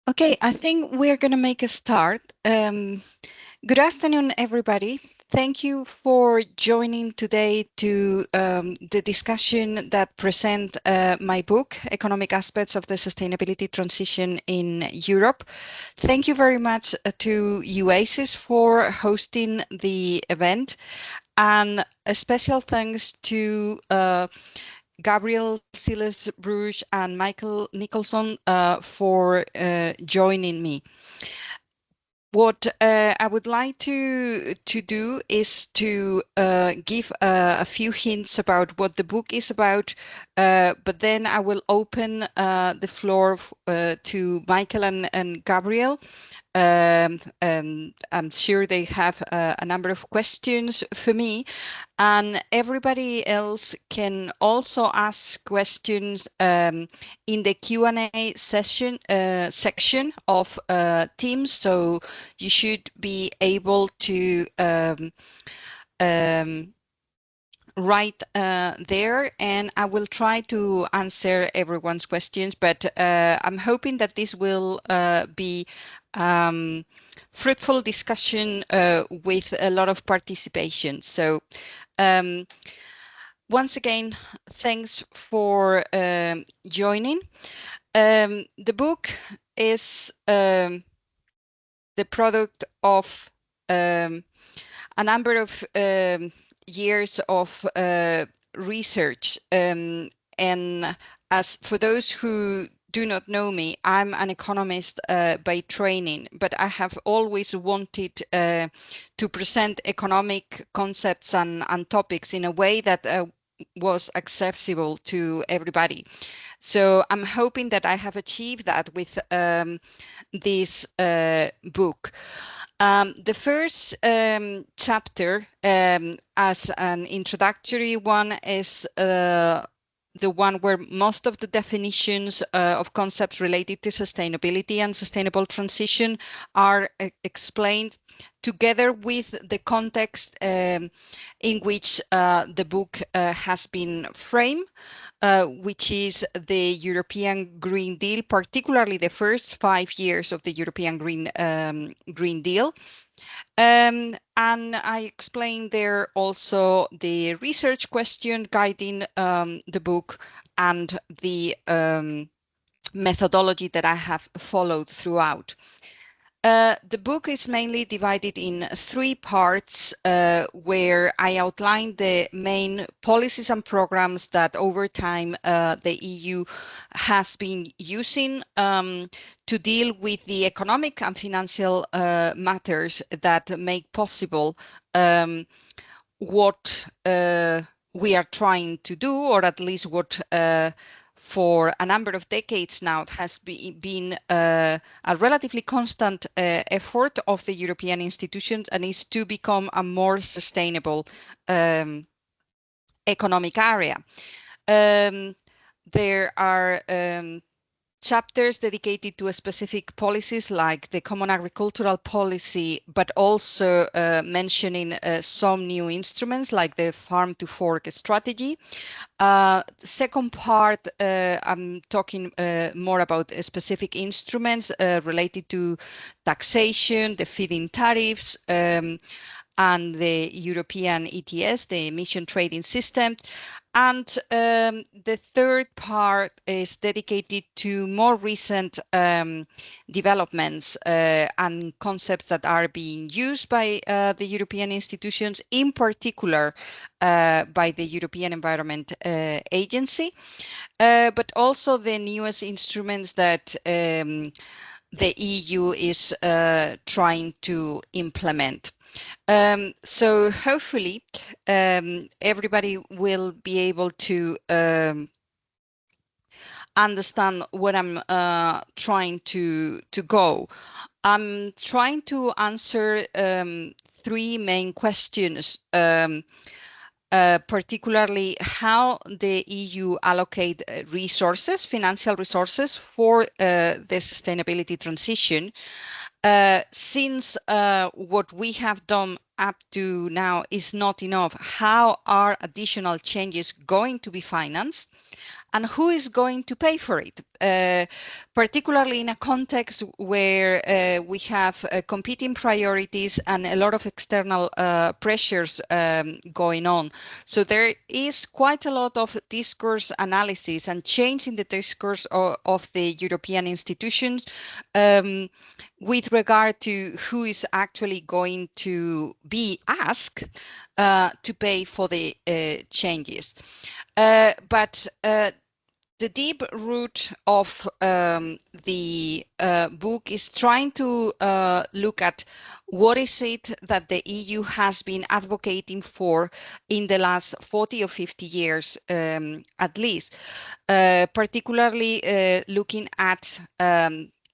Okay, I think we're going to make a start. Good afternoon, everybody. Thank you for joining today to the discussion that present my book, Economic Aspects of the Sustainability Transition in Europe. Thank you very much to UASIS for hosting the event, and a special thanks to Gabriel, Siles-Brugge, and Nicholson for joining me. What I would like to do is to give a few hints about what the book is about, but then I will open the floor to Michael and Gabriel. And I'm sure they have a number of questions for me, and everybody else can also ask questions in the Q&A session section of Teams. So you should be able to write there, and I will try to answer everyone's questions, but I'm hoping that this will be fruitful discussion with a lot of participation. So once again, thanks for joining. The book is the product of a number of years of research. And as for those who do not know me, I'm an economist by training, but I have always wanted to present economic concepts and topics in a way that was accessible to everybody. So I'm hoping that I have achieved that with this book. The first chapter, as an introductory one, is the one where most of the definitions of concepts related to sustainability and sustainable transition are explained, together with the context in which the book has been framed, which is the European Green Deal, particularly the first 5 years of the European Green Deal. And I explained there also the research question guiding the book and the methodology that I have followed throughout. The book is mainly divided in 3 parts, where I outline the main policies and programs that over time the EU has been using to deal with the economic and financial matters that make possible what we are trying to do, or at least what for a number of decades now has been a relatively constant effort of the European institutions, and is to become a more sustainable economic area. There are chapters dedicated to specific policies like the common agricultural policy, but also mentioning some new instruments like the farm to fork strategy. The second part, I'm talking more about specific instruments related to taxation, the feed-in tariffs, and the European ETS, the emission trading system. And the third part is dedicated to more recent developments and concepts that are being used by the European institutions, in particular by the European Environment Agency, but also the newest instruments that the EU is trying to implement. So hopefully everybody will be able to understand what I'm trying to go. I'm trying to answer 3 main questions, particularly how the EU allocate resources, financial resources, for the sustainability transition. Since what we have done up to now is not enough, how are additional changes going to be financed? and who is going to pay for it, particularly in a context where we have competing priorities and a lot of external pressures going on. So there is quite a lot of discourse analysis and change in the discourse of the European institutions with regard to who is actually going to be asked to pay for the changes. But the deep root of the book is trying to look at what is it that the EU has been advocating for in the last 40 or 50 years, at least, particularly looking at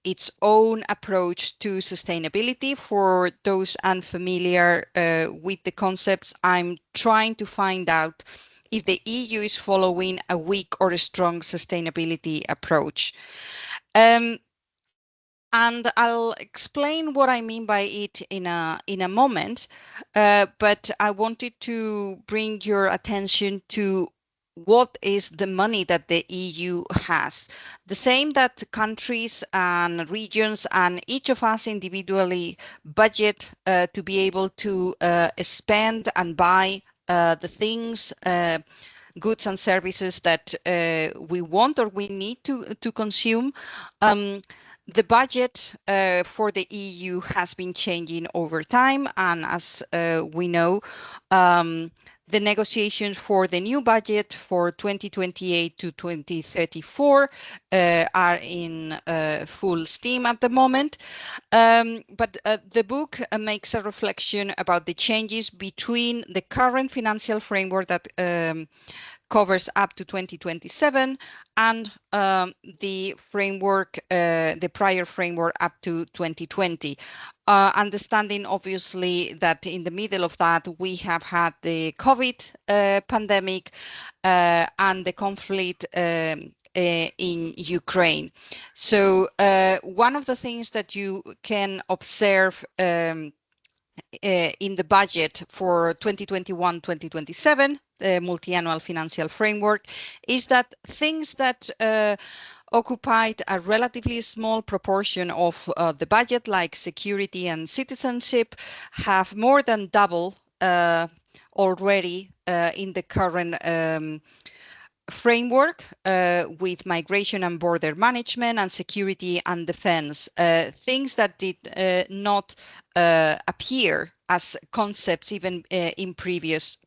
its own approach to sustainability. For those unfamiliar with the concepts, I'm trying to find out if the EU is following a weak or a strong sustainability approach. And I'll explain what I mean by it in a moment, but I wanted to bring your attention to what is the money that the EU has. The same that countries and regions and each of us individually budget to be able to spend and buy the things, goods and services that we want or we need to consume. The budget for the EU has been changing over time, and as we know, the negotiations for the new budget for 2028 to 2034 are in full steam at the moment. But the book makes a reflection about the changes between the current financial framework that covers up to 2027 and the framework, the prior framework up to 2020. Understanding obviously that in the middle of that we have had the COVID pandemic and the conflict in Ukraine. So one of the things that you can observe in the budget for 2021-2027, the multi-annual financial framework, is that things that occupied a relatively small proportion of the budget, like security and citizenship, have more than double already in the current framework with migration and border management and security and defense, things that did not appear as concepts even in previous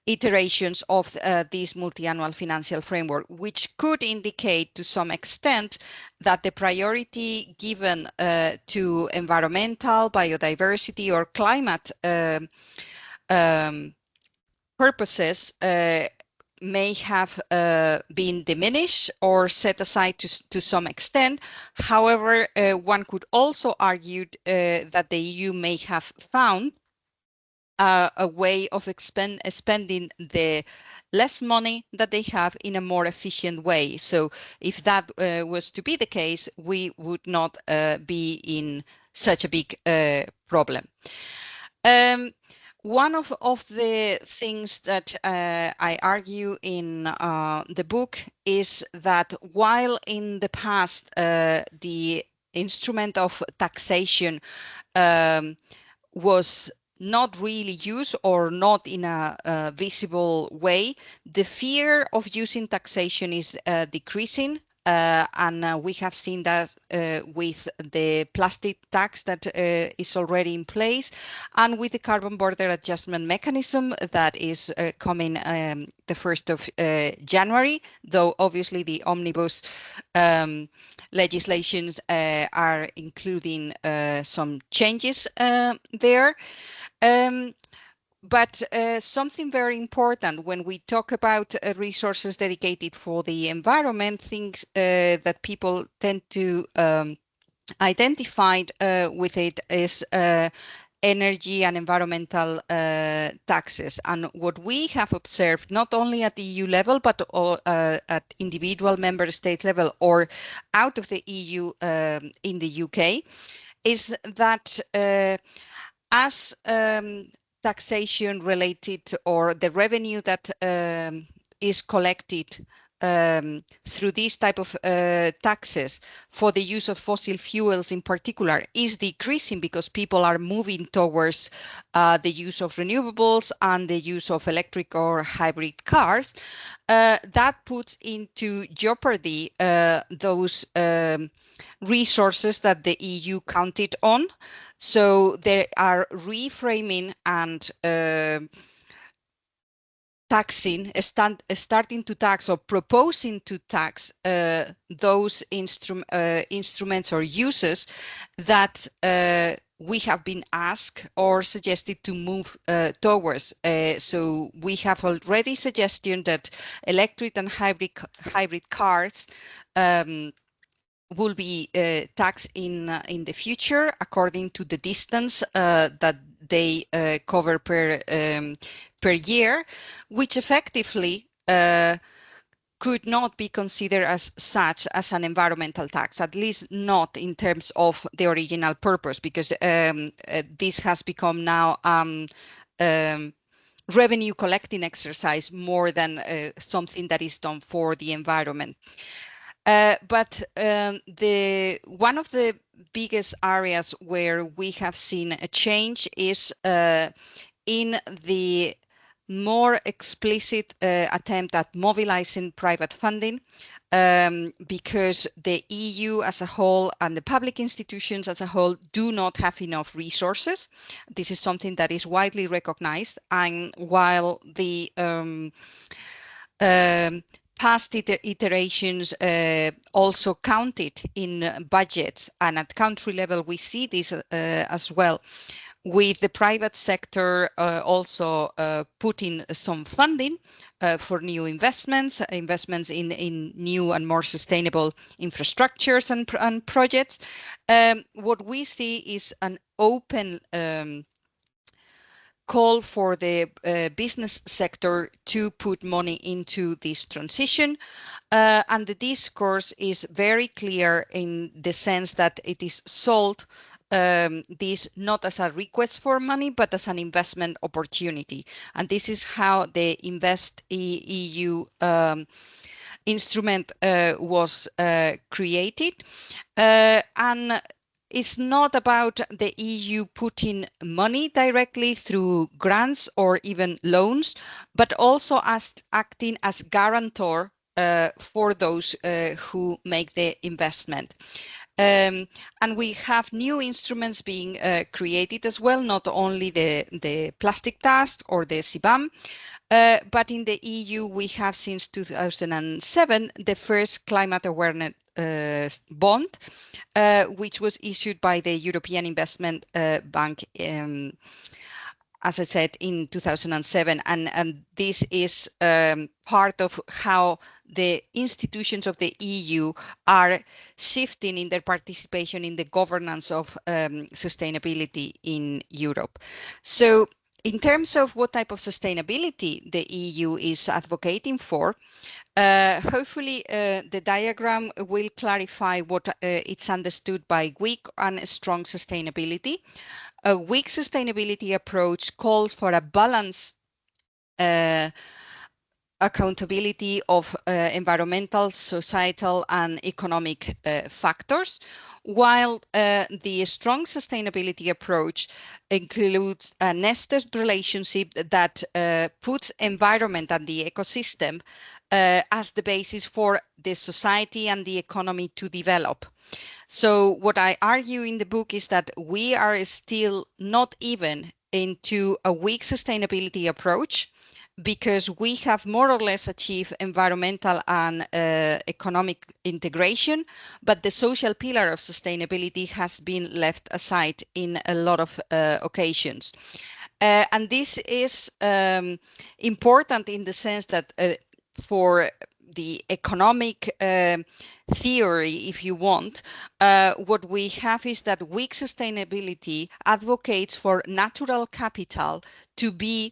iterations of this multi-annual financial framework, which could indicate to some extent that the priority given to environmental, biodiversity, or climate purposes may have been diminished or set aside to some extent. However, one could also argue that the EU may have found a way of spending the less money that they have in a more efficient way. So if that was to be the case, we would not be in such a big problem. One of the things that I argue in the book is that while in the past the instrument of taxation was not really used or not in a visible way, the fear of using taxation is decreasing. And we have seen that with the plastic tax that is already in place, and with the carbon border adjustment mechanism that is coming the 1st of January, though obviously the omnibus legislations are including some changes there. But something very important when we talk about resources dedicated for the environment, things that people tend to identify with it is energy and environmental taxes. And what we have observed, not only at the EU level, but at individual member state level or out of the EU in the UK, is that as taxation related or the revenue that is collected through these type of taxes for the use of fossil fuels in particular is decreasing because people are moving towards the use of renewables and the use of electric or hybrid cars, that puts into jeopardy those resources that the EU counted on. So they are reframing and starting to tax or proposing to tax those instruments or uses that we have been asked or suggested to move towards. So we have already suggestion that electric and hybrid cars will be taxed in the future according to the distance that they cover per year, which effectively could not be considered as such as an environmental tax, at least not in terms of the original purpose, because this has become now revenue collecting exercise more than something that is done for the environment. But one of the biggest areas where we have seen a change is in the more explicit attempt at mobilizing private funding, because the EU as a whole and the public institutions as a whole do not have enough resources. This is something that is widely recognized, and while the past iterations also counted in budgets, and at country level we see this as well, with the private sector also putting some funding for new investments in new and more sustainable infrastructures and projects. What we see is an open call for the business sector to put money into this transition. And the discourse is very clear in the sense that it is sold this not as a request for money, but as an investment opportunity. And this is how the Invest EU instrument was created. And it's not about the EU putting money directly through grants or even loans, but also as acting as guarantor for those who make the investment. And we have new instruments being created as well, not only the plastic tax or the CBAM, but in the EU we have since 2007 the first climate awareness bond, which was issued by the European Investment Bank, as I said, in 2007. And this is part of how the institutions of the EU are shifting in their participation in the governance of sustainability in Europe. So in terms of what type of sustainability the EU is advocating for, hopefully the diagram will clarify what it's understood by weak and strong sustainability. A weak sustainability approach calls for a balance accountability of environmental, societal, and economic factors, while the strong sustainability approach includes a nested relationship that puts environment and the ecosystem as the basis for the society and the economy to develop. So what I argue in the book is that we are still not even into a weak sustainability approach, because we have more or less achieved environmental and economic integration, but the social pillar of sustainability has been left aside in a lot of occasions. And this is important in the sense that for the economic theory, if you want, what we have is that weak sustainability advocates for natural capital to be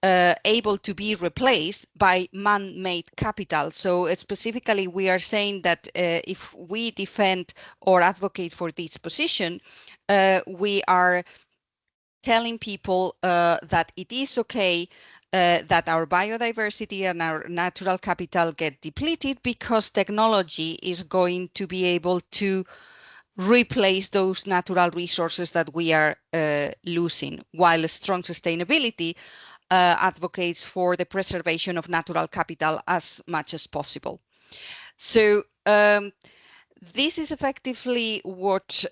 able to be replaced by man-made capital. So specifically, we are saying that if we defend or advocate for this position, we are telling people that it is okay that our biodiversity and our natural capital get depleted because technology is going to be able to replace those natural resources that we are losing, while strong sustainability advocates for the preservation of natural capital as much as possible. So this is effectively what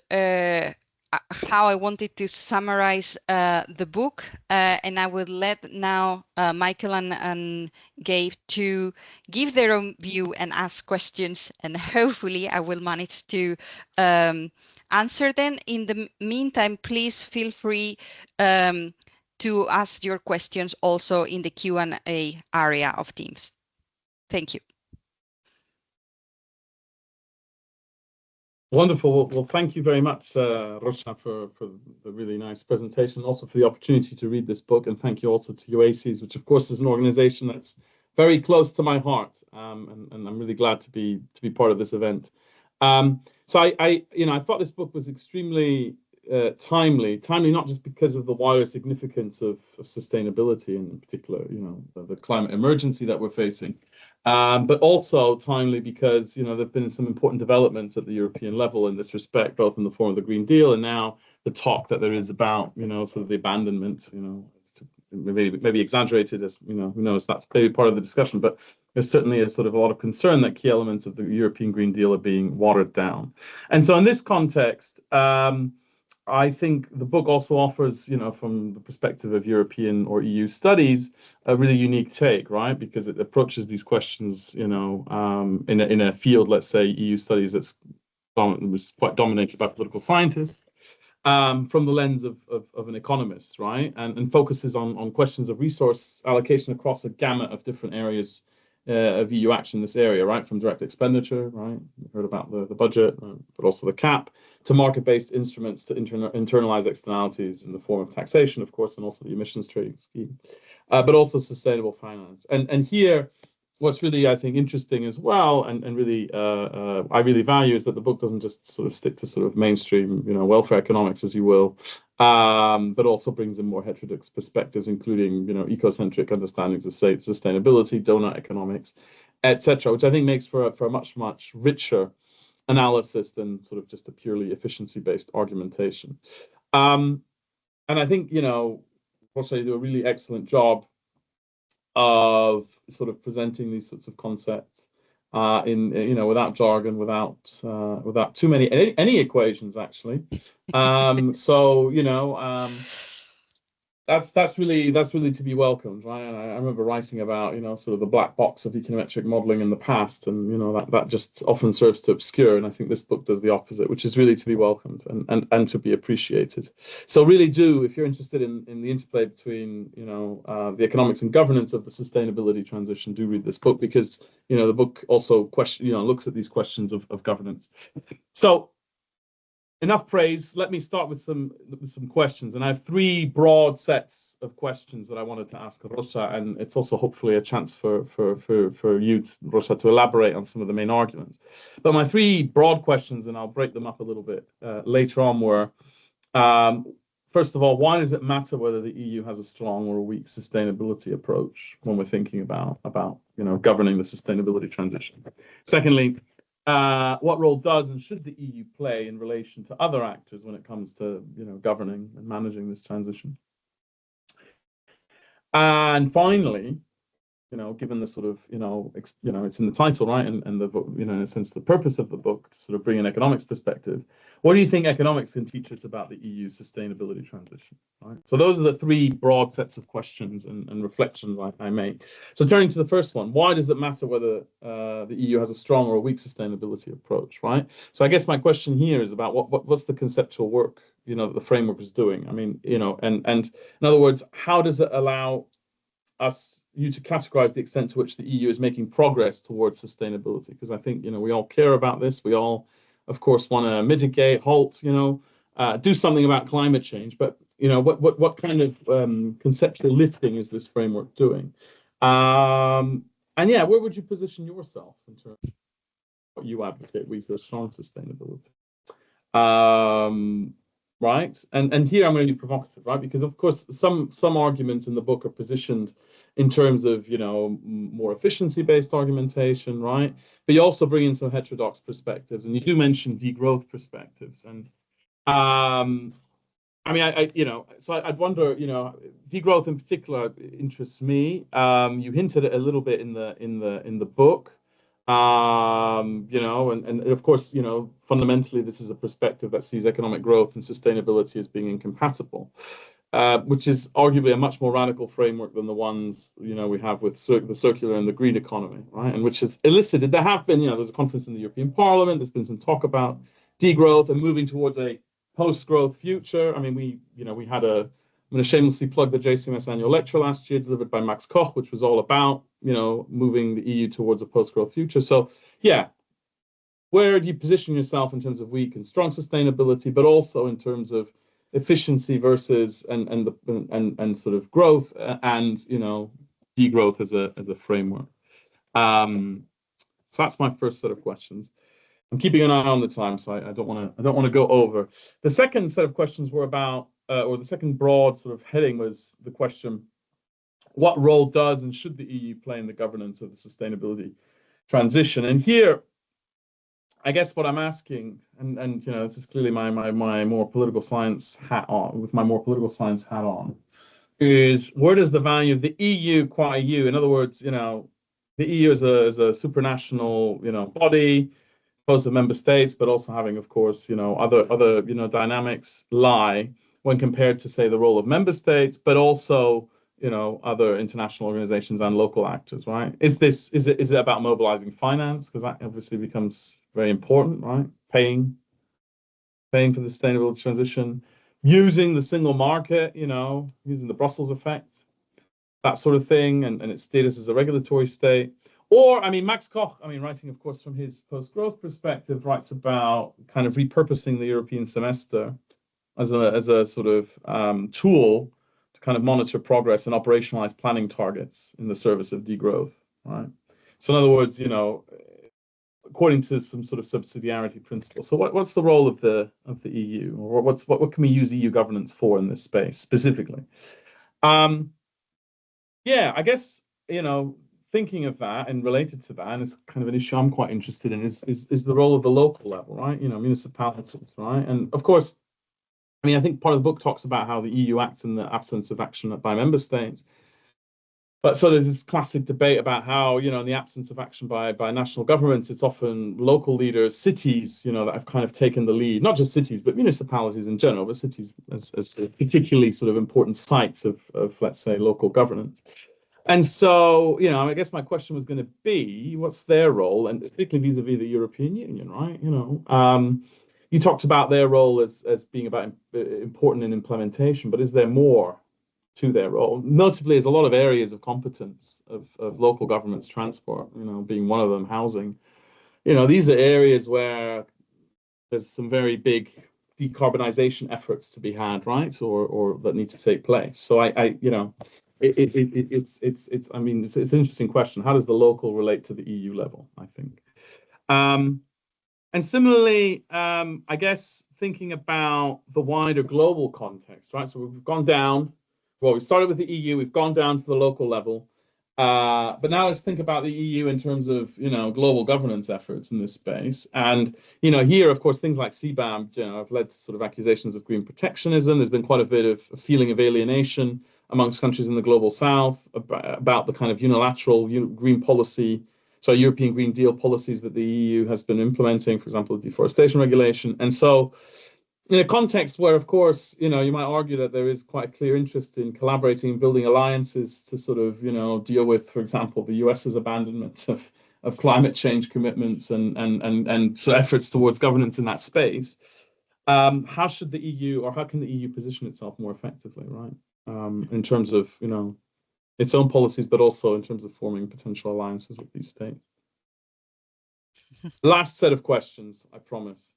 how I wanted to summarize the book, and I will let now Michael and Gabe to give their own view and ask questions, and hopefully I will manage to answer them. In the meantime, please feel free to ask your questions also in the Q&A area of Teams. Thank you. Wonderful. Well, thank you very much, Rosa, for the really nice presentation, also for the opportunity to read this book. And thank you also to UACs, which, of course, is an organization that's very close to my heart. And I'm really glad to be part of this event. So I thought this book was extremely timely not just because of the wider significance of sustainability, and in particular, the climate emergency that we're facing, but also timely because, there have been some important developments at the European level in this respect, both in the form of the Green Deal and now the talk that there is about, sort of the abandonment, maybe exaggerated, as, who knows, that's maybe part of the discussion, but there's certainly a sort of a lot of concern that key elements of the European Green Deal are being watered down. And so in this context, I think the book also offers, from the perspective of European or EU studies, a really unique take, right? Because it approaches these questions, in a field, let's say, EU studies that's was quite dominated by political scientists, from the lens of an economist, right? And focuses on questions of resource allocation across a gamut of different areas of EU action in this area, right? From direct expenditure, right? We heard about the budget, but also the cap, to market-based instruments to internalize externalities in the form of taxation, of course, and also the emissions trading scheme, but also sustainable finance. And here, what's really, I think, interesting as well, and really I really value, is that the book doesn't just sort of stick to sort of mainstream, welfare economics, as you will, but also brings in more heterodox perspectives, including, ecocentric understandings of sustainability, donut economics, etc., which I think makes for a much, much richer analysis than sort of just a purely efficiency-based argumentation. And I think, Rosa, you do a really excellent job of sort of presenting these sorts of concepts in without jargon, without too many any equations, actually. That's really to be welcomed, right? And I remember writing about, sort of the black box of econometric modeling in the past, and that just often serves to obscure. And I think this book does the opposite, which is really to be welcomed and to be appreciated. So really do, if you're interested in the interplay between the economics and governance of the sustainability transition, do read this book, because the book also looks at these questions of governance. So, enough praise. Let me start with some questions, and I have three broad sets of questions that I wanted to ask Rosa, and it's also hopefully a chance for you, Rosa, to elaborate on some of the main arguments. But my three broad questions, and I'll break them up a little bit later on, were, first of all, why does it matter whether the EU has a strong or a weak sustainability approach when we're thinking about governing the sustainability transition? Secondly, what role does and should the EU play in relation to other actors when it comes to governing and managing this transition? And finally, given the sort of it's in the title, right, and the book, in a sense, the purpose of the book to sort of bring an economics perspective, what do you think economics can teach us about the EU sustainability transition? Right. So those are the three broad sets of questions and reflections I make. So turning to the first one, why does it matter whether the EU has a strong or a weak sustainability approach? Right. So I guess my question here is about what's the conceptual work that the framework is doing. I mean, and in other words, how does it allow you to categorize the extent to which the EU is making progress towards sustainability? Because I think we all care about this. We all, of course, want to mitigate, halt, do something about climate change. But what kind of conceptual lifting is this framework doing? And yeah, where would you position yourself in terms of what you advocate, weak or strong sustainability? Right, and here I'm going to be provocative, right? Because of course some arguments in the book are positioned in terms of, you know, more efficiency-based argumentation, right? But you also bring in some heterodox perspectives, and you do mention degrowth perspectives. And I mean, you know, so I'd wonder, you know, degrowth in particular interests me. You hinted at a little bit in the book, you know, and of course, you know, fundamentally, this is a perspective that sees economic growth and sustainability as being incompatible, which is arguably a much more radical framework than the ones, you know, we have with the circular and the green economy, right? And which has elicited, there have been, you know, there's a conference in the European Parliament, there's been some talk about degrowth and moving towards a post-growth future. I mean, we had I'm going to shamelessly plug the JCMS annual lecture last year delivered by Max Koch, which was all about, you know, moving the EU towards a post-growth future. So yeah, where do you position yourself in terms of weak and strong sustainability, but also in terms of efficiency versus and sort of growth and, you know, degrowth as a framework. So that's my first set of questions. I'm keeping an eye on the time, so I don't want to go over. The second set of questions were about, or the second broad sort of heading was the question: what role does and should the EU play in the governance of the sustainability transition? And here, I guess what I'm asking, and you know, this is clearly my more political science hat on, with my more political science hat on, is where does the value of the EU qua EU? In other words, you know, the EU is a supranational, you know, body composed of member states, but also having, of course, you know, other you know, dynamics lie when compared to, say, the role of member states, but also, you know, other international organizations and local actors, right? Is it about mobilizing finance? Because that obviously becomes very important, right? Paying for the sustainable transition, using the single market, you know, using the Brussels effect, that sort of thing, and its status as a regulatory state. Or, I mean, Max Koch, I mean, writing, of course, from his post-growth perspective, writes about kind of repurposing the European semester as a sort of tool to kind of monitor progress and operationalize planning targets in the service of degrowth, right? So in other words, you know, according to some sort of subsidiarity principle. So what's the role of the EU, or what can we use EU governance for in this space specifically? Yeah, I guess, you know, thinking of that and related to that, and it's kind of an issue I'm quite interested in, is the role of the local level, right? You know, municipalities, right? And of course, I mean, I think part of the book talks about how the EU acts in the absence of action by member states. But so there's this classic debate about how, you know, in the absence of action by national governments, it's often local leaders, cities, you know, that have kind of taken the lead, not just cities, but municipalities in general, but cities as particularly sort of important sites of, let's say, local governance. And so, you know, I guess my question was going to be, what's their role, and particularly vis-a-vis the European Union, right? You know, you talked about their role as being about important in implementation, but is there more to their role? Notably, there's a lot of areas of competence of local governments, transport, you know, being one of them, housing. You know, these are areas where there's some very big decarbonization efforts to be had, right? Or that need to take place. So I you know, it's I mean, it's an interesting question. How does the local relate to the EU level, I think? And similarly, I guess thinking about the wider global context, right? So we've gone down. Well, we started with the EU, we've gone down to the local level. But now let's think about the EU in terms of, you know, global governance efforts in this space. And, you know, here, of course, things like CBAM, you know, have led to sort of accusations of green protectionism. There's been quite a bit of a feeling of alienation amongst countries in the global south about the kind of unilateral green policy, so European Green Deal policies that the EU has been implementing, for example, deforestation regulation. And so in a context where, of course, you know, you might argue that there is quite a clear interest in collaborating and building alliances to sort of, you know, deal with, for example, the US's abandonment of climate change commitments and so efforts towards governance in that space. How should the EU, or how can the EU position itself more effectively, right? In terms of, you know, its own policies, but also in terms of forming potential alliances with these states. Last set of questions, I promise.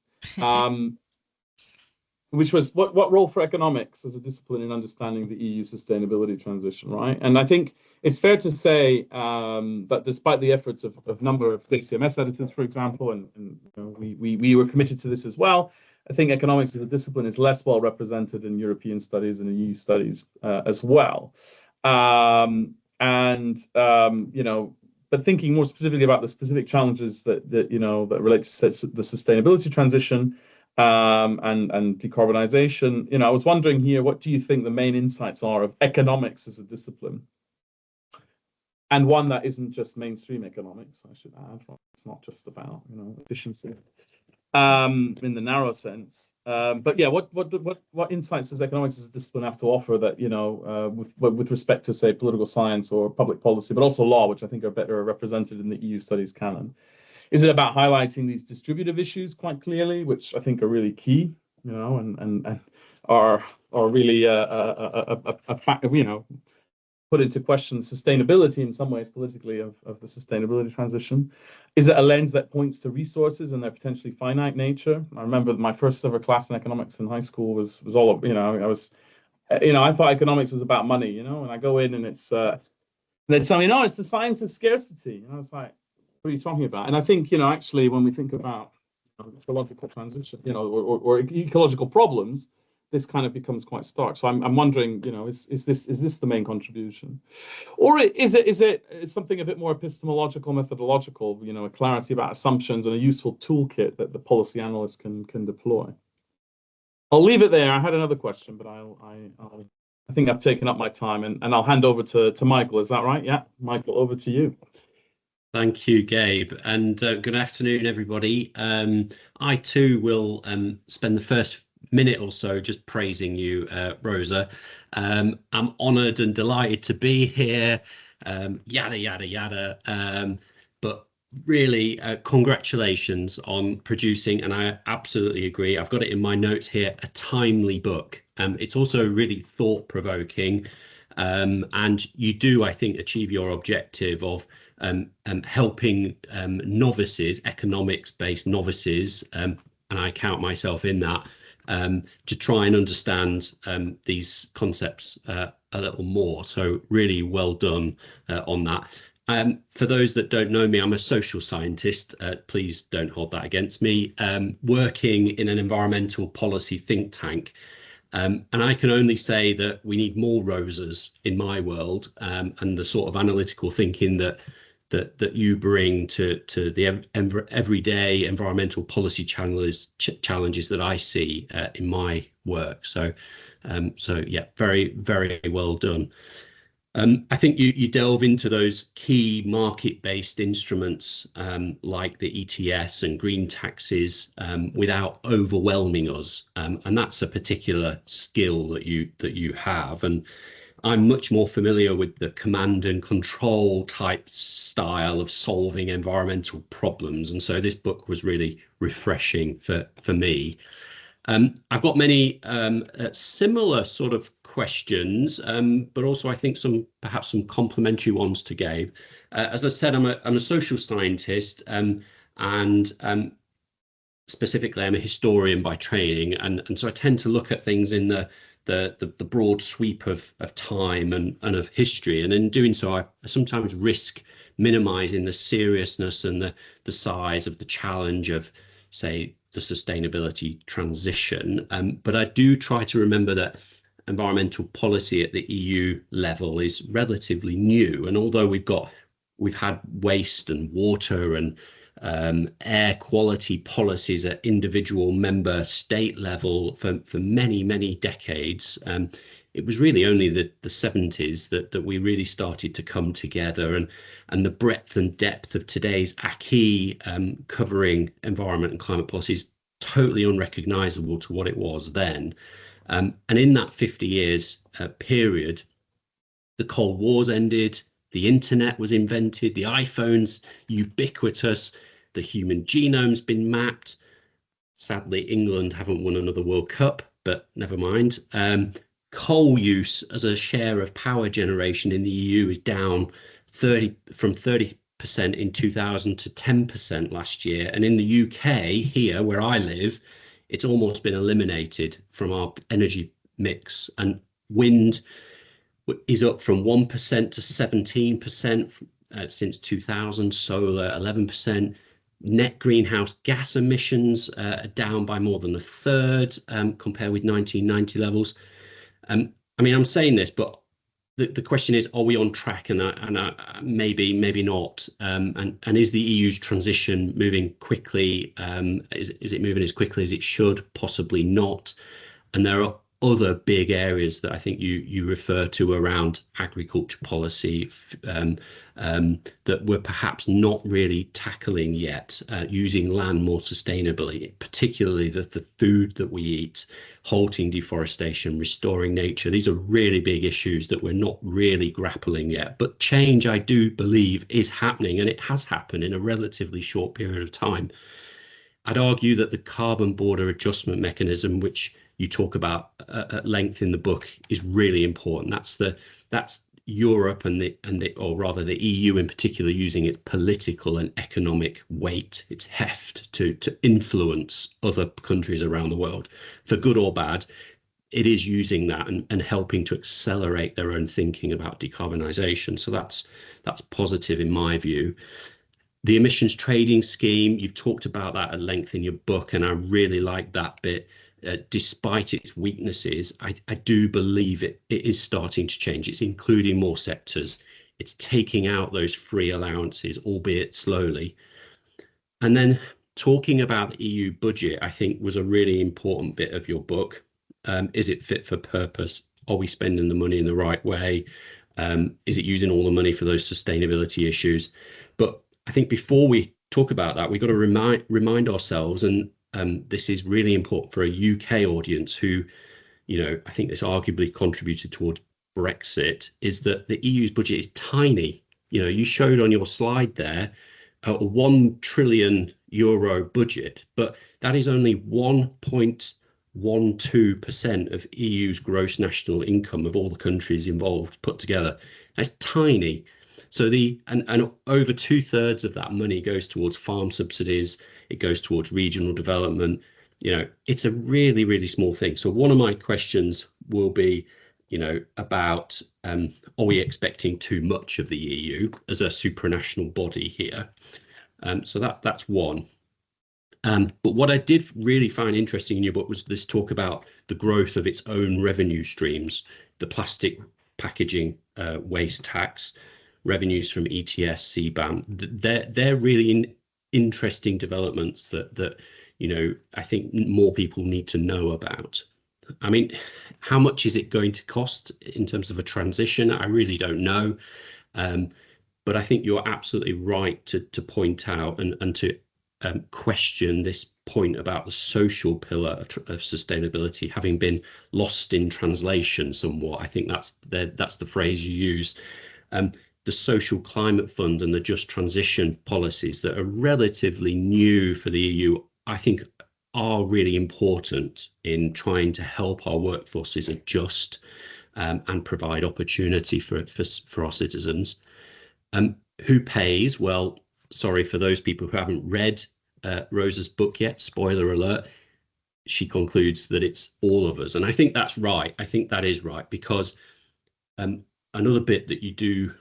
Which was what role for economics as a discipline in understanding the EU sustainability transition, right? And I think it's fair to say that despite the efforts of a number of JCMS editors, for example, and you know, we were committed to this as well, I think economics as a discipline is less well represented in European studies and in EU studies as well. And but thinking more specifically about the specific challenges that that relate to the sustainability transition, and decarbonization. I was wondering here, what do you think the main insights are of economics as a discipline? And one that isn't just mainstream economics, I should add. It's not just about efficiency in the narrow sense. But yeah, what insights does economics as a discipline have to offer that with respect to, say, political science or public policy, but also law, which I think are better represented in the EU studies canon? Is it about highlighting these distributive issues quite clearly, which I think are really key, and are really a fact, put into question sustainability in some ways politically of the sustainability transition? Is it a lens that points to resources and their potentially finite nature? I remember my first ever class in economics in high school was all, I thought economics was about money, and I go in and it's, they tell me, no, it's the science of scarcity. And I was like, what are you talking about? And I think, actually, when we think about ecological transition, or ecological problems, this kind of becomes quite stark. So I'm wondering, is this the main contribution, or is it something a bit more epistemological, methodological? A clarity about assumptions and a useful toolkit that the policy analyst can deploy. I'll leave it there. I had another question, but I think I've taken up my time, and I'll hand over to Michael. Is that right? Yeah, Michael, over to you. Thank you, Gabe, and good afternoon, everybody. I too will spend the first minute or so just praising you, Rosa. I'm honoured and delighted to be here. Yada yada yada. But really, congratulations on producing, and I absolutely agree. I've got it in my notes here, a timely book. It's also really thought-provoking, and you do, I think, achieve your objective of helping novices, economics-based novices, and I count myself in that, to try and understand these concepts a little more. So really well done on that. For those that don't know me, I'm a social scientist. Please don't hold that against me. Working in an environmental policy think tank. And I can only say that we need more Rosas in my world, and the sort of analytical thinking that you bring to the everyday environmental policy challenges that I see in my work. So yeah, very, very well done. I think you delve into those key market-based instruments like the ETS and green taxes without overwhelming us, and that's a particular skill that you have. And I'm much more familiar with the command and control type style of solving environmental problems, and so this book was really refreshing for me. I've got many similar sort of questions, but also I think perhaps some complementary ones to Gabe. As I said, I'm a social scientist, and specifically I'm a historian by training, and so I tend to look at things in the broad sweep of time and of history, and in doing so I sometimes risk minimizing the seriousness and the size of the challenge of, say, the sustainability transition, but I do try to remember that environmental policy at the EU level is relatively new, and although we've had waste and water and air quality policies at individual member state level for many decades, it was really only the 70s that we really started to come together, and the breadth and depth of today's acquis covering environment and climate policy is totally unrecognizable to what it was then. And in that 50 years period, the Cold War's ended, the internet was invented, the iPhone's ubiquitous, the human genome's been mapped. Sadly, England haven't won another World Cup, but never mind. Coal use as a share of power generation in the EU is down from 30% in 2000 to 10% last year. And in the UK, here where I live, it's almost been eliminated from our energy mix. And wind is up from 1% to 17% since 2000, solar 11%. Net greenhouse gas emissions are down by more than a third compared with 1990 levels. I mean, I'm saying this, but the question is, are we on track? And maybe not. And is the EU's transition moving quickly? Is it moving as quickly as it should? Possibly not. And there are other big areas that I think you refer to around agriculture policy that we're perhaps not really tackling yet, using land more sustainably, particularly the food that we eat, halting deforestation, restoring nature. These are really big issues that we're not really grappling yet. But change, I do believe, is happening, and it has happened in a relatively short period of time. I'd argue that the carbon border adjustment mechanism, which you talk about at length in the book, is really important. That's Europe or rather the EU in particular, using its political and economic weight, its heft to influence other countries around the world, for good or bad. It is using that and helping to accelerate their own thinking about decarbonisation. So that's positive in my view. The emissions trading scheme, you've talked about that at length in your book, and I really like that bit. Despite its weaknesses, I do believe it is starting to change. It's including more sectors. It's taking out those free allowances, albeit slowly. And then talking about the EU budget, I think, was a really important bit of your book. Is it fit for purpose? Are we spending the money in the right way? Is it using all the money for those sustainability issues? But I think before we talk about that, we've got to remind ourselves, and this is really important for a UK audience who, I think this arguably contributed towards Brexit, is that the EU's budget is tiny. You showed on your slide there a €1 trillion budget, but that is only 1.12% of EU's gross national income of all the countries involved put together. That's tiny. So and over 2/3 of that money goes towards farm subsidies. It goes towards regional development. It's a really, really small thing. So one of my questions will be, about are we expecting too much of the EU as a supranational body here? So that's one. But what I did really find interesting in your book was this talk about the growth of its own revenue streams, the plastic packaging waste tax, revenues from ETS, CBAM. They're really interesting developments that I think more people need to know about. I mean, how much is it going to cost in terms of a transition? I really don't know. But I think you're absolutely right to point out and to question this point about the social pillar of sustainability having been lost in translation somewhat. I think that's the phrase you use. The social climate fund and the just transition policies that are relatively new for the EU, I think, are really important in trying to help our workforces adjust and provide opportunity for our citizens. Who pays? Well, sorry for those people who haven't read Rosa's book yet, spoiler alert, she concludes that it's all of us. And I think that's right. I think that is right, because another bit that you do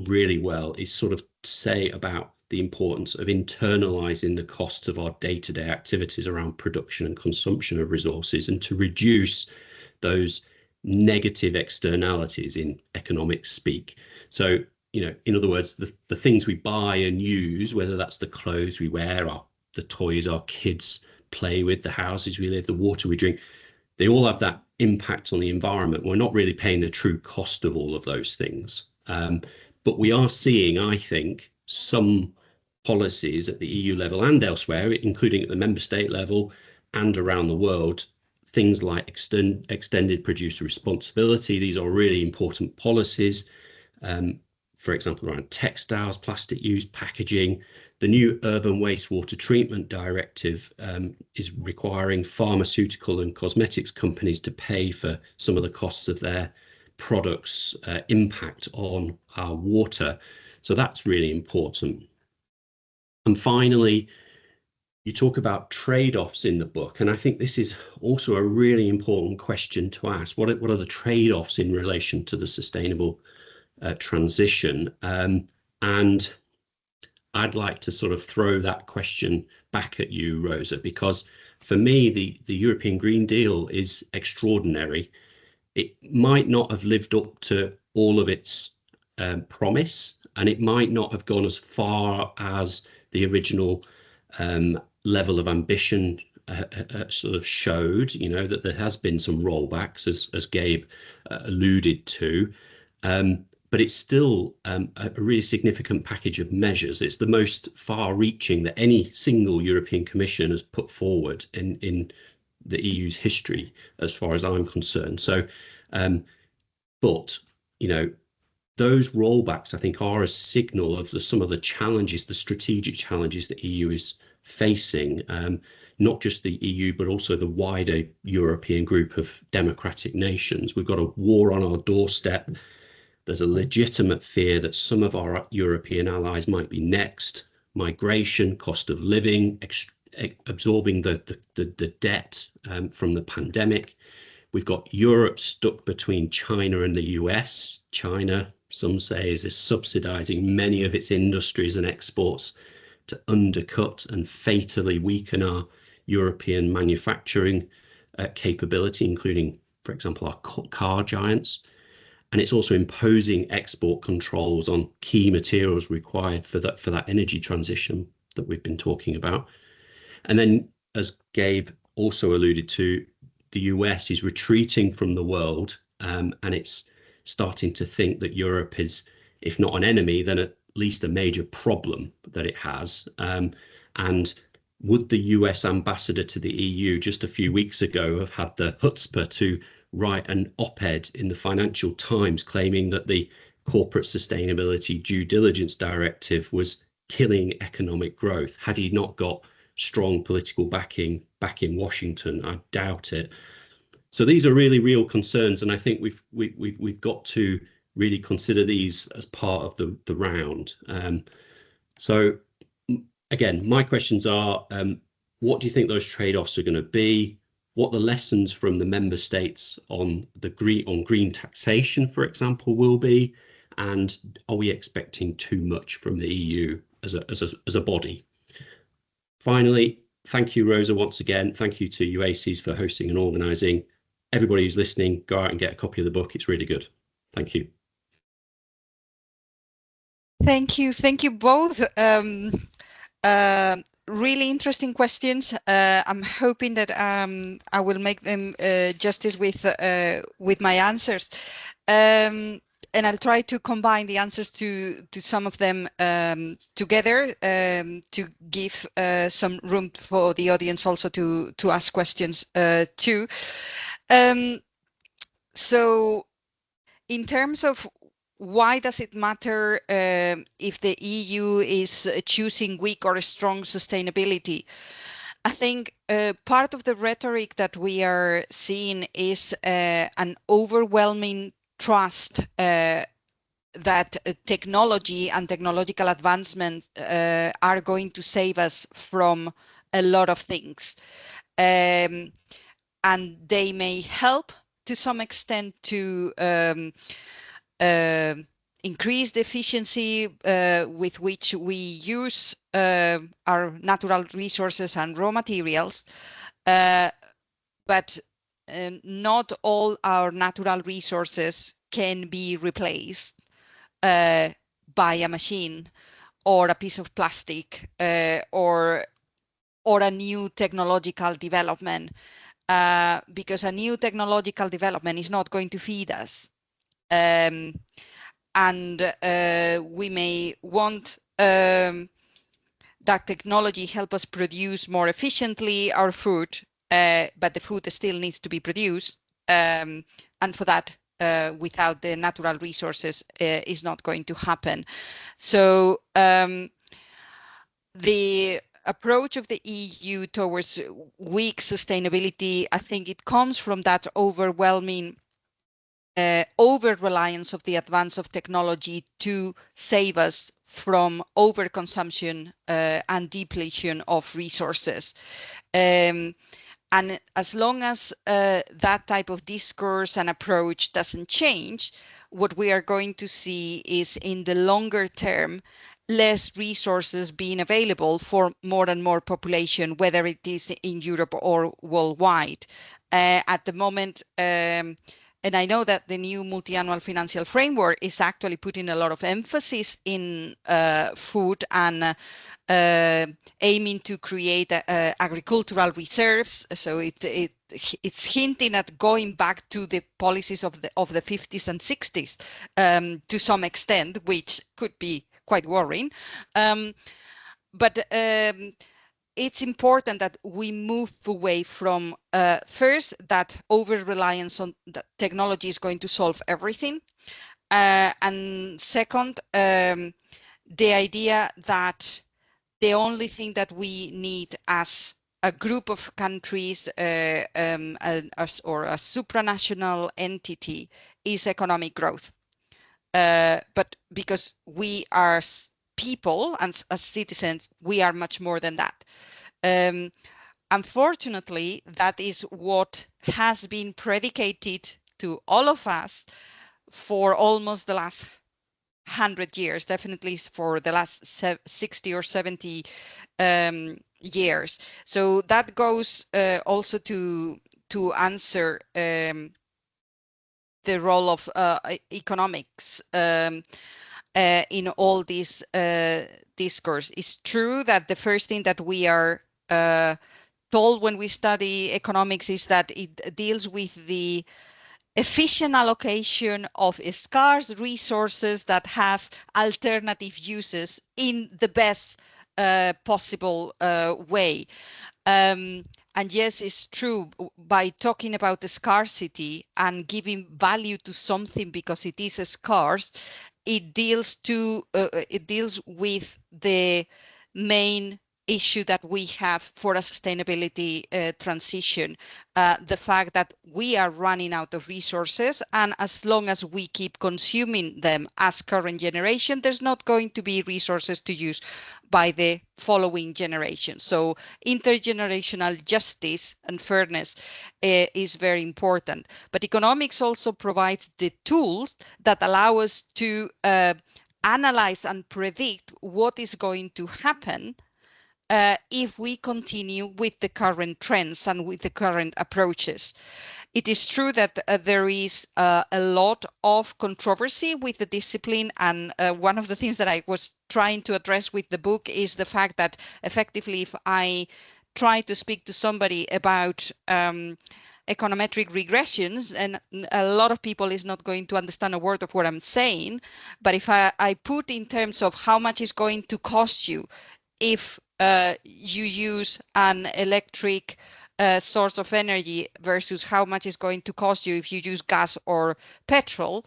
really well is sort of say about the importance of internalizing the costs of our day-to-day activities around production and consumption of resources, and to reduce those negative externalities in economic speak. So, in other words, the things we buy and use, whether that's the clothes we wear, the toys our kids play with, the houses we live, the water we drink, they all have that impact on the environment. We're not really paying the true cost of all of those things. But we are seeing, I think, some policies at the EU level and elsewhere, including at the member state level and around the world, things like extended producer responsibility. These are really important policies. For example, around textiles, plastic use, packaging. The new Urban Wastewater Treatment Directive is requiring pharmaceutical and cosmetics companies to pay for some of the costs of their products' impact on our water. So that's really important. And finally, you talk about trade-offs in the book, and I think this is also a really important question to ask. What are the trade-offs in relation to the sustainable transition? And I'd like to sort of throw that question back at you, Rosa, because for me, the European Green Deal is extraordinary. it might not have lived up to all of its promise, and it might not have gone as far as the original level of ambition sort of showed, you know, that there has been some rollbacks, as Gabe alluded to. But it's still a really significant package of measures. It's the most far-reaching that any single European Commission has put forward in the EU's history, as far as I'm concerned. So, but, you know, those rollbacks, I think, are a signal of some of the challenges, the strategic challenges the EU is facing, not just the EU, but also the wider European group of democratic nations. We've got a war on our doorstep. There's a legitimate fear that some of our European allies might be next. Migration, cost of living, absorbing the debt from the pandemic. We've got Europe stuck between China and the US. China, some say, is subsidizing many of its industries and exports to undercut and fatally weaken our European manufacturing capability, including, for example, our car giants. And it's also imposing export controls on key materials required for that energy transition that we've been talking about. And then, as Gabe also alluded to, the US is retreating from the world, and it's starting to think that Europe is, if not an enemy, then at least a major problem that it has. And would the US ambassador to the EU just a few weeks ago have had the chutzpah to write an op-ed in the Financial Times claiming that the Corporate Sustainability Due Diligence Directive was killing economic growth? Had he not got strong political backing back in Washington? I doubt it. So these are really real concerns, and I think we've got to really consider these as part of the round. So again, my questions are: what do you think those trade-offs are going to be? What the lessons from the member states on green taxation, for example, will be, and are we expecting too much from the EU as a body? Finally, thank you, Rosa, once again. Thank you to UACs for hosting and organising. Everybody who's listening, go out and get a copy of the book. It's really good. Thank you. Thank you both. Really interesting questions. I'm hoping that I will make them justice with my answers. And I'll try to combine the answers to some of them together to give some room for the audience also to ask questions too. So in terms of why does it matter if the EU is choosing weak or strong sustainability? I think part of the rhetoric that we are seeing is an overwhelming trust that technology and technological advancements are going to save us from a lot of things. And they may help to some extent to increase the efficiency with which we use our natural resources and raw materials, but not all our natural resources can be replaced by a machine or a piece of plastic or a new technological development, because a new technological development is not going to feed us. And we may want that technology help us produce more efficiently our food, but the food still needs to be produced. And for that, without the natural resources, is not going to happen. So the approach of the EU towards weak sustainability, I think it comes from that overwhelming over-reliance of the advance of technology to save us from overconsumption and depletion of resources. And as long as that type of discourse and approach doesn't change, what we are going to see is, in the longer term, less resources being available for more and more population, whether it is in Europe or worldwide. At the moment, and I know that the new multi-annual financial framework is actually putting a lot of emphasis in food and aiming to create agricultural reserves. So it's hinting at going back to the policies of the 50s and 60s to some extent, which could be quite worrying. But it's important that we move away from first that over-reliance on the technology is going to solve everything, and second, the idea that the only thing that we need as a group of countries or a supranational entity is economic growth. But because we are people and as citizens, we are much more than that. Unfortunately, that is what has been predicated to all of us for almost the last 100 years, definitely for the last 60 or 70 years. So that goes also to answer the role of economics in all this discourse. It's true that the first thing that we are told when we study economics is that it deals with the efficient allocation of scarce resources that have alternative uses in the best possible way. And yes, it's true, by talking about the scarcity and giving value to something because it is scarce, it deals with the main issue that we have for a sustainability transition, the fact that we are running out of resources, and as long as we keep consuming them as current generation, there's not going to be resources to use by the following generation. So intergenerational justice and fairness is very important. But economics also provides the tools that allow us to analyze and predict what is going to happen if we continue with the current trends and with the current approaches. It is true that there is a lot of controversy with the discipline, and one of the things that I was trying to address with the book is the fact that effectively if I try to speak to somebody about econometric regressions, and a lot of people is not going to understand a word of what I'm saying, but if I put in terms of how much is going to cost you if you use an electric source of energy versus how much is going to cost you if you use gas or petrol,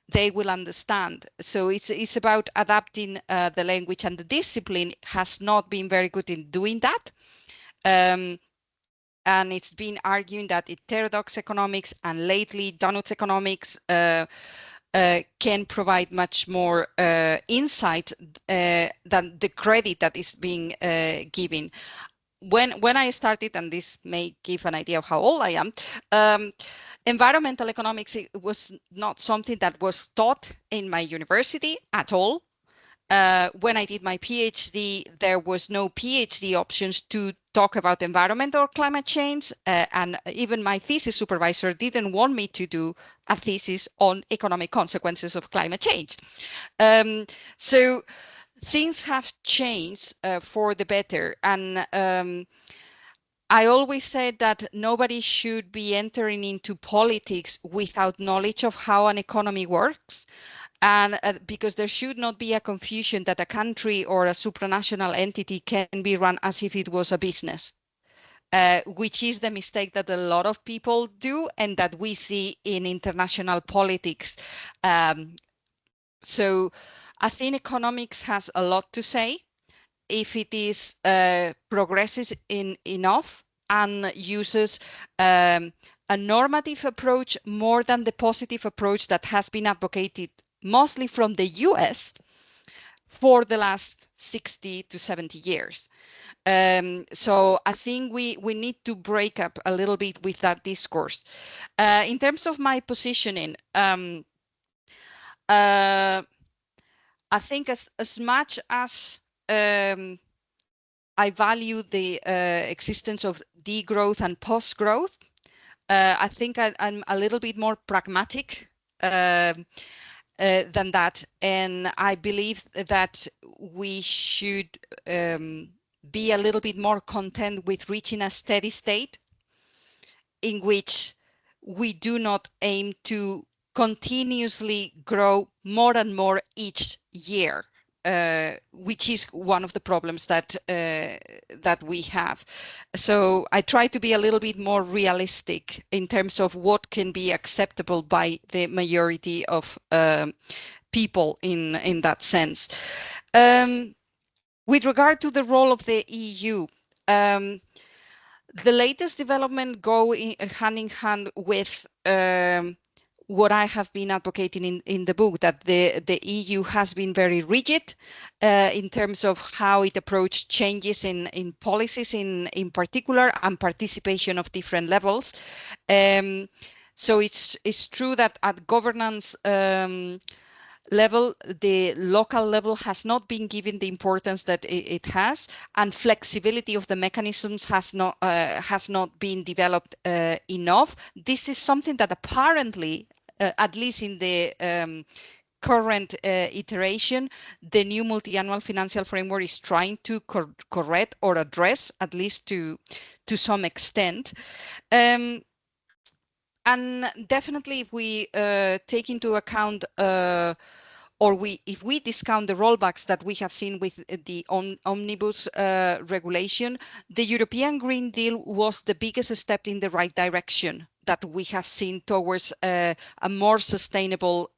they will understand. So it's about adapting the language, and the discipline has not been very good in doing that. And it's been arguing that heterodox economics and lately donuts economics can provide much more insight than the credit that is being given. When I started, and this may give an idea of how old I am, environmental economics was not something that was taught in my university at all. When I did my PhD, there was no PhD options to talk about environment or climate change. And even my thesis supervisor didn't want me to do a thesis on economic consequences of climate change. So things have changed for the better. And I always said that nobody should be entering into politics without knowledge of how an economy works. And because there should not be a confusion that a country or a supranational entity can be run as if it was a business, which is the mistake that a lot of people do and that we see in international politics. So I think economics has a lot to say if it is progresses enough and uses a normative approach more than the positive approach that has been advocated mostly from the US for the last 60 to 70 years. So I think we need to break up a little bit with that discourse. In terms of my positioning, I think as much as I value the existence of degrowth and post-growth, I think I'm a little bit more pragmatic than that, and I believe that we should be a little bit more content with reaching a steady state in which we do not aim to continuously grow more and more each year, which is one of the problems that that we have. So I try to be a little bit more realistic in terms of what can be acceptable by the majority of people in that sense. With regard to the role of the EU, the latest development go hand in hand with what I have been advocating in the book, that the EU has been very rigid in terms of how it approached changes in policies in particular, and participation of different levels. So it's true that at governance level, the local level has not been given the importance that it has, and flexibility of the mechanisms has not been developed enough. This is something that apparently, at least in the current iteration, the new multi-annual financial framework is trying to correct or address, at least to some extent. And definitely, if we take into account if we discount the rollbacks that we have seen with the omnibus regulation, the European Green Deal was the biggest step in the right direction that we have seen towards a more sustainable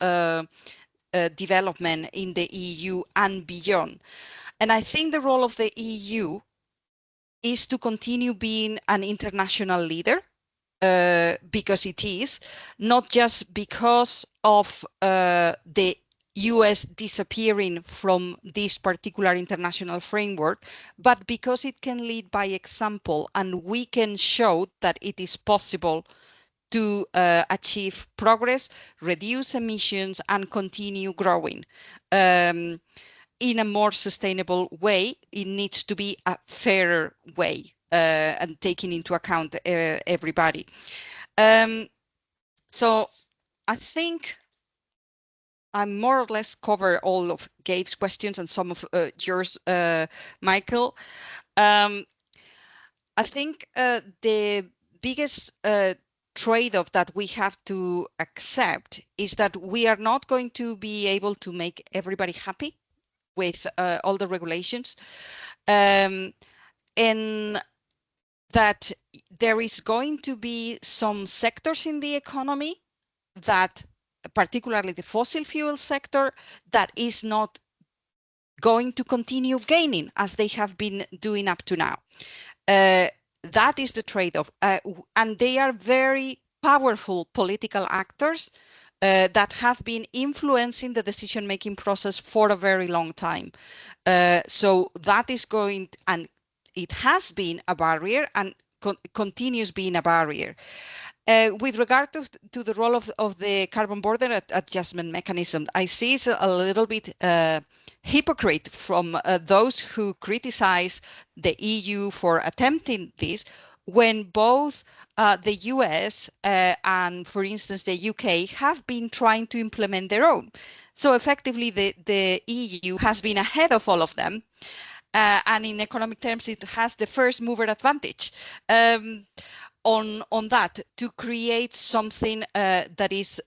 development in the EU and beyond. And I think the role of the EU is to continue being an international leader, because it is, not just because of the US disappearing from this particular international framework, but because it can lead by example, and we can show that it is possible to achieve progress, reduce emissions, and continue growing in a more sustainable way. It needs to be a fairer way, and taking into account everybody. So I think I more or less cover all of Gabe's questions and some of yours, Michael. I think the biggest trade-off that we have to accept is that we are not going to be able to make everybody happy with all the regulations, and that there is going to be some sectors in the economy that, particularly the fossil fuel sector, that is not going to continue gaining as they have been doing up to now. That is the trade-off. And they are very powerful political actors that have been influencing the decision-making process for a very long time. So that is going, and it has been a barrier and continues being a barrier. With regard to the role of the carbon border adjustment mechanism, I see it's a little bit hypocrite from those who criticize the EU for attempting this, when both the US and, for instance, the UK have been trying to implement their own. So effectively, the EU has been ahead of all of them. And in economic terms, it has the first mover advantage on that, to create something that is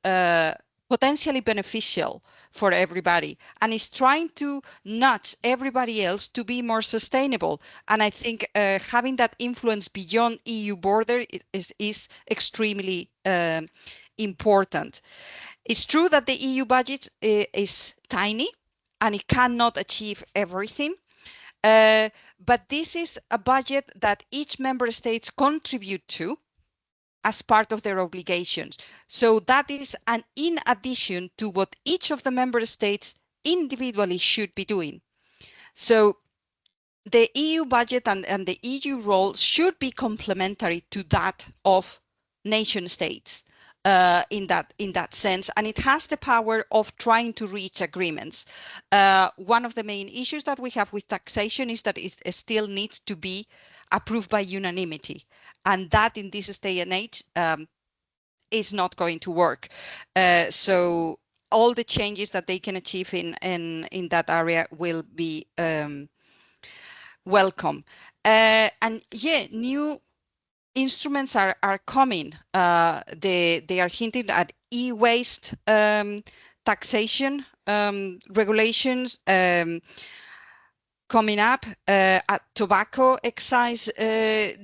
potentially beneficial for everybody, and is trying to nudge everybody else to be more sustainable. And I think having that influence beyond EU border is extremely important. It's true that the EU budget is tiny and it cannot achieve everything. But this is a budget that each member states contribute to as part of their obligations. So that is in addition to what each of the member states individually should be doing. So the EU budget and the EU role should be complementary to that of nation states in that sense, and it has the power of trying to reach agreements. One of the main issues that we have with taxation is that it still needs to be approved by unanimity, and that in this day and age is not going to work. So all the changes that they can achieve in that area will be welcome. And yeah, new instruments are coming. They are hinting at e-waste taxation regulations coming up, at tobacco excise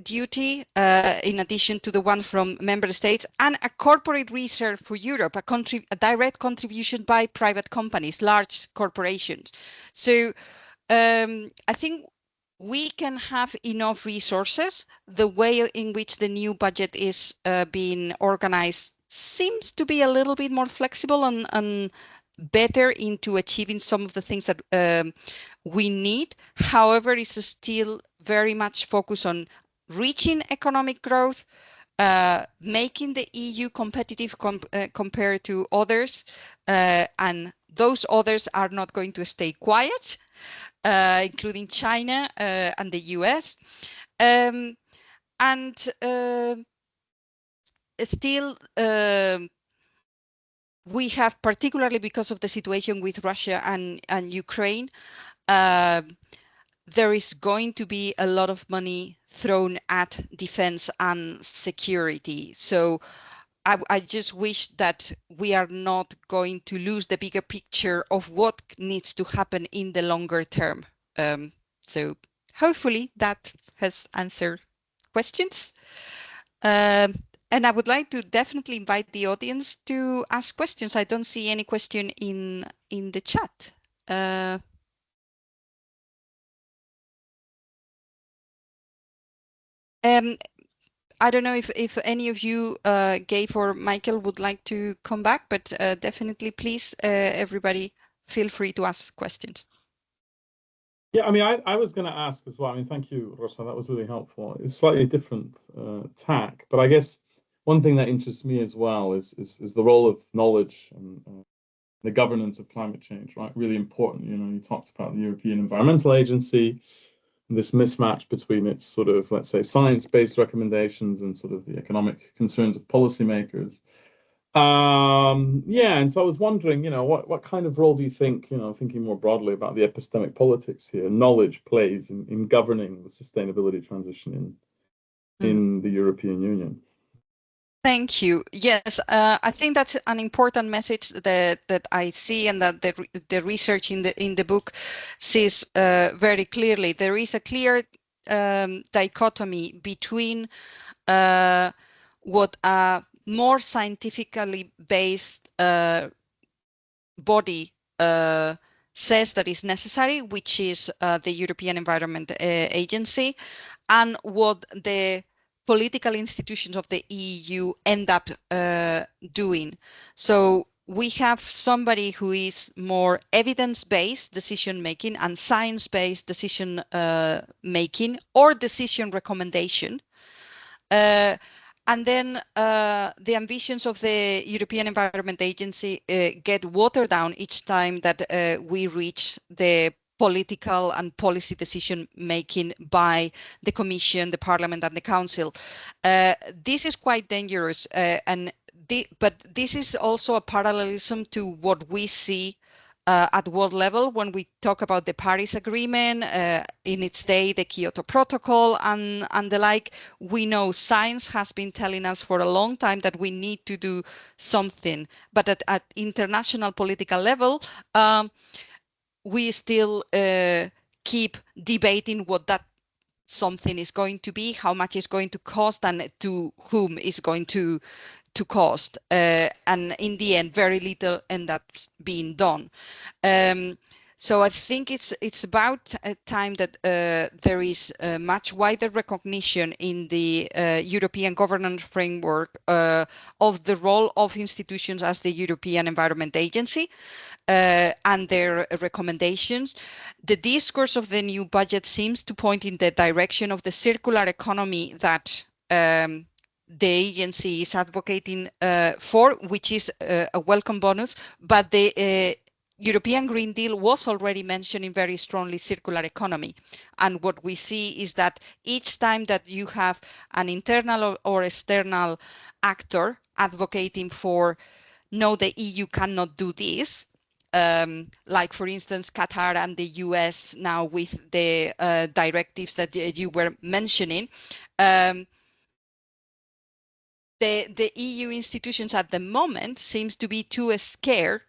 duty, in addition to the one from member states, and a corporate reserve for Europe, a direct contribution by private companies, large corporations. So I think we can have enough resources. The way in which the new budget is being organized seems to be a little bit more flexible and better into achieving some of the things that we need. However, it's still very much focused on reaching economic growth, making the EU competitive compared to others, and those others are not going to stay quiet, including China and the US. And still, we have, particularly because of the situation with Russia and Ukraine, there is going to be a lot of money thrown at defense and security. So I just wish that we are not going to lose the bigger picture of what needs to happen in the longer term. So hopefully that has answered questions. And I would like to definitely invite the audience to ask questions. I don't see any question in the chat. I don't know if any of you, Gabe or Michael, would like to come back, but definitely, please, everybody, feel free to ask questions. Yeah, I mean, I was going to ask as well. I mean, thank you, Rosa. That was really helpful. It's slightly different tack, but I guess one thing that interests me as well is the role of knowledge and the governance of climate change, right? Really important. You know, you talked about the European Environmental Agency, this mismatch between its sort of, let's say, science-based recommendations and sort of the economic concerns of policymakers. Yeah, and so I was wondering, you know, what kind of role do you think, you know, thinking more broadly about the epistemic politics here, knowledge plays in governing the sustainability transition in the European Union? Thank you. Yes, I think that's an important message that I see, and that the research in the book sees very clearly. There is a clear dichotomy between what a more scientifically based body says that is necessary, which is the European Environment Agency, and what the political institutions of the EU end up doing. So we have somebody who is more evidence-based decision-making and science-based decision-making or decision recommendation. And then the ambitions of the European Environment Agency get watered down each time that we reach the political and policy decision making by the Commission, the Parliament, and the Council. This is quite dangerous, but this is also a parallelism to what we see at world level when we talk about the Paris Agreement, in its day, the Kyoto Protocol, and the like. We know science has been telling us for a long time that we need to do something, but at international political level, we still keep debating what that something is going to be, how much is going to cost, and to whom is going to cost. And in the end, very little ends up being done. So I think it's about time that there is a much wider recognition in the European governance framework of the role of institutions as the European Environment Agency and their recommendations. The discourse of the new budget seems to point in the direction of the circular economy that the agency is advocating for, which is a welcome bonus, but the European Green Deal was already mentioning very strongly circular economy. And what we see is that each time that you have an internal or external actor advocating for, no, the EU cannot do this. Like, for instance, Qatar and the US now with the directives that you were mentioning. The EU institutions at the moment seems to be too scared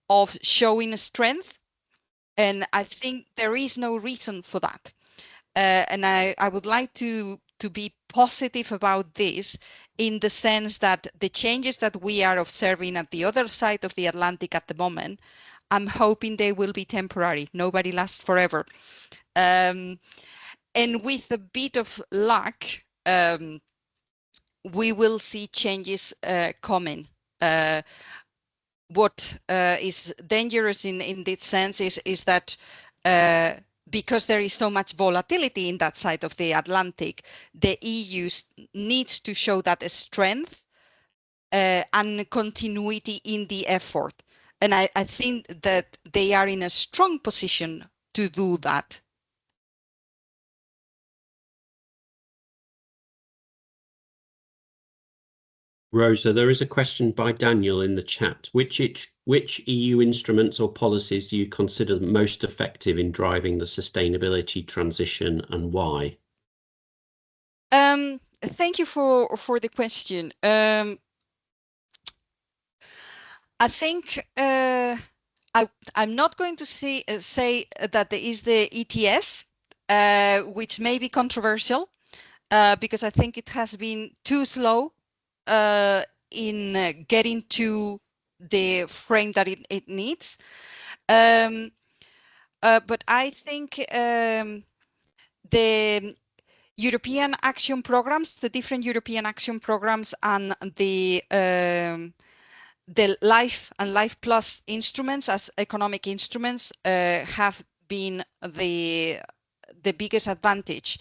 of showing strength. And I think there is no reason for that. And I would like to be positive about this, in the sense that the changes that we are observing at the other side of the Atlantic at the moment, I'm hoping they will be temporary. Nobody lasts forever. And with a bit of luck, we will see changes coming. What is dangerous in this sense is that because there is so much volatility in that side of the Atlantic, the EU needs to show that strength and continuity in the effort. And I think that they are in a strong position to do that. Rosa, there is a question by Daniel in the chat. Which EU instruments or policies do you consider most effective in driving the sustainability transition, and why? Thank you for the question. I think I'm not going to say that there is the ETS, which may be controversial, because I think it has been too slow in getting to the frame that it needs. But I think the European action programs, the different European action programs, and the Life and Life Plus instruments as economic instruments have been the biggest advantage.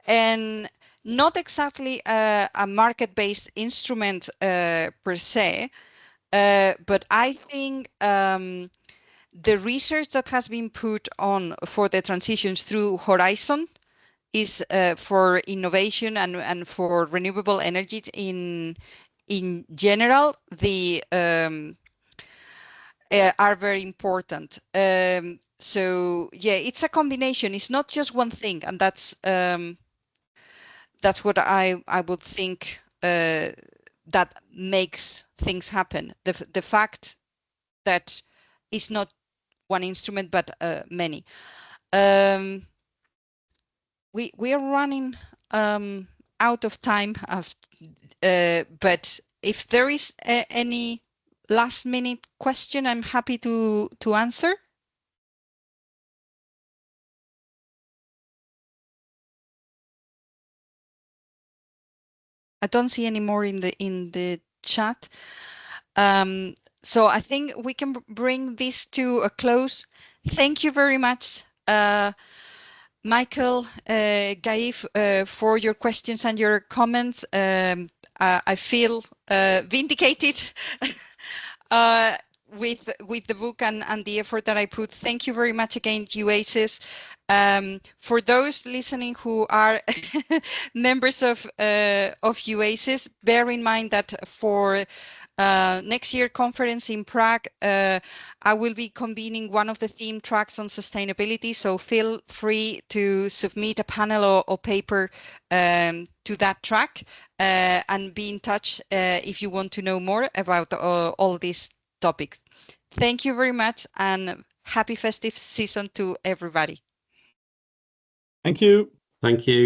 And not exactly a market-based instrument per se, but I think the research that has been put on for the transitions through Horizon is for innovation and for renewable energy in general, the are very important. So yeah, it's a combination. It's not just one thing, and that's what I would think that makes things happen. The fact that it's not one instrument but many. We are running out of time, but if there is any last minute question, I'm happy to answer. I don't see any more in the chat. So I think we can bring this to a close. Thank you very much, Michael, Gaif, for your questions and your comments. I feel vindicated with the book and the effort that I put. Thank you very much again, UASIS. For those listening who are members of UASIS, bear in mind that for next year conference in Prague, I will be convening one of the theme tracks on sustainability, so feel free to submit a panel or paper to that track and be in touch if you want to know more about all these topics. Thank you very much, and happy festive season to everybody. Thank you. Thank you.